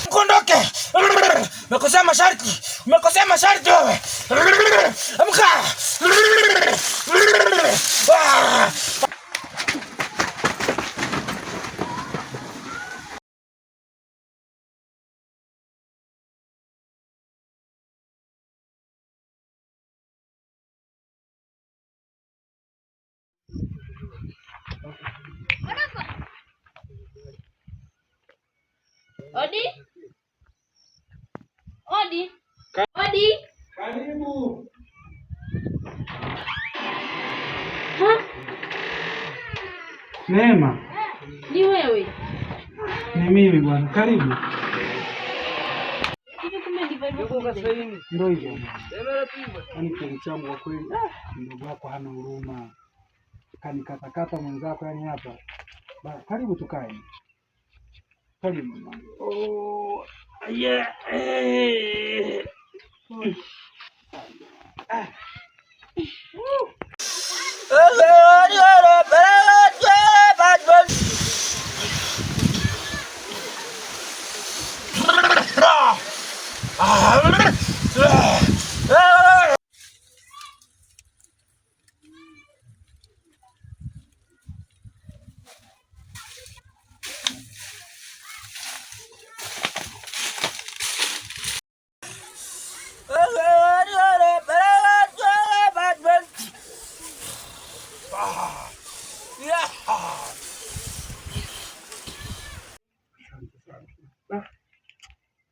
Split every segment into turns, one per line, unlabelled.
Kondoke. Umekosea masharti. Umekosea masharti wewe. Amka.
Odi. Odi. Odi.
Karibu.
Ha?
Neema.
Ni wewe?
Ni mimi bwana. Karibu. Ndio hivyo. Yaani kwa changu kwa kweli. Ndugu wako hana huruma. Kanikatakata mwenzako yani hapa. Karibu tukae. Karibu mama. Oh, yeah.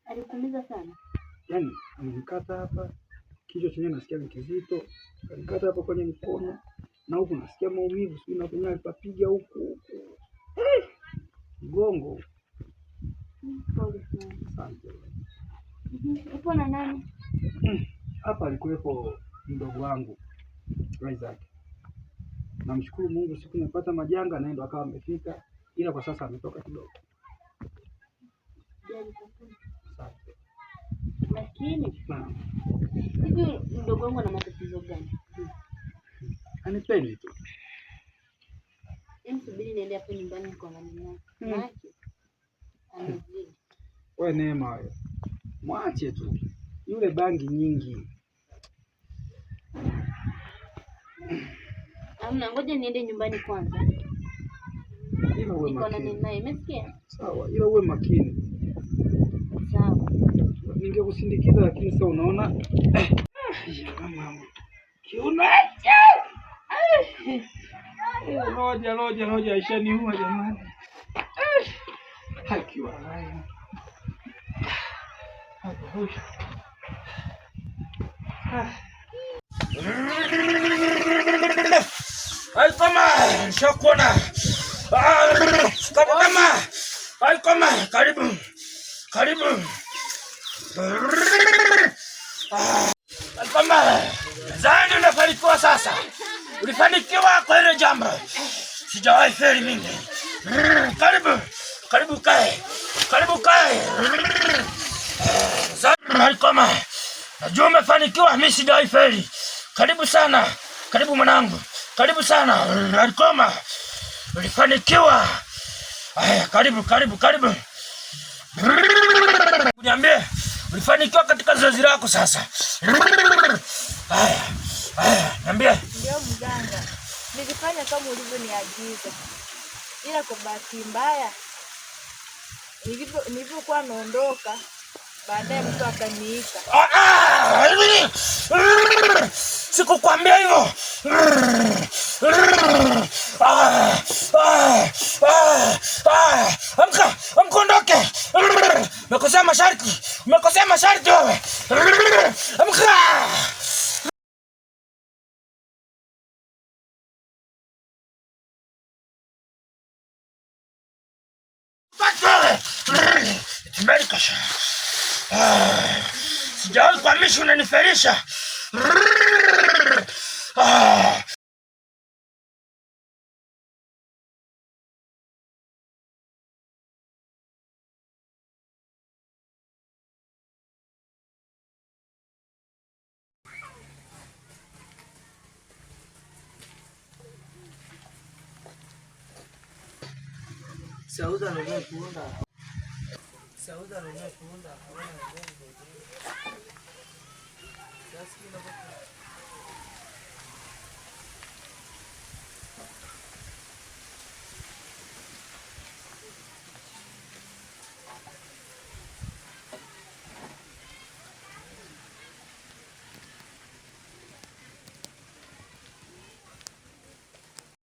Alikuumiza sana.
Yaani amenikata hapa, kichwa chenyewe nasikia ni kizito, anikata hapa kwenye mkono na huku nasikia maumivu, sio na kwenye alipapiga huku. Mgongo.
Pole sana.
Asante.
Upo na nani?
Hapa alikuwepo mdogo wangu Isaac. Namshukuru Mungu siku nimepata majanga na ndo akawa amefika, ila kwa sasa ametoka kidogo. Asante.
Lakini hivi mdogo wangu ana matatizo gani?
Anipendi tu.
Subiri niende hapo nyumbani kwa mama yake. Anazidi.
Wewe Neema wewe. Mwache tu. Yule bangi nyingi.
Amna, ngoja niende nyumbani kwanza.
Ila uwe
makini. Niko na
makini.
naye, umesikia?
Sawa, ila uwe makini.
Sawa.
Ningekusindikiza lakini sasa unaona mama. Kiunaje? Loja ishaniua jamani. Hakiwa haya.
Ai kama shakona. Kama. Ai kama karibu. Karibu. Kama zani unafanikiwa sasa. Ulifanikiwa kwa ile jambo. Sijawahi feli mimi. Karibu. Karibu kae. Karibu kae. Zani kama najua umefanikiwa, mimi sijawahi feli. Karibu sana. Karibu mwanangu. Karibu sana. Alikoma. Ulifanikiwa. Haya, karibu. Niambie, ulifanikiwa katika zoezi lako sasa. Haya, niambie.
Ndio mganga. Nilifanya kama ulivyoniagiza. Ila kwa bahati mbaya nilipokuwa naondoka, baadaye mtu akaniita.
Sikukwambia hivyo. Amka, ondoke. Umekosea masharti wewe. Amka. Tumelikasha. Sijawahi kuhamisha, unaniferisha.
Sauda no punda. Sauda no punda.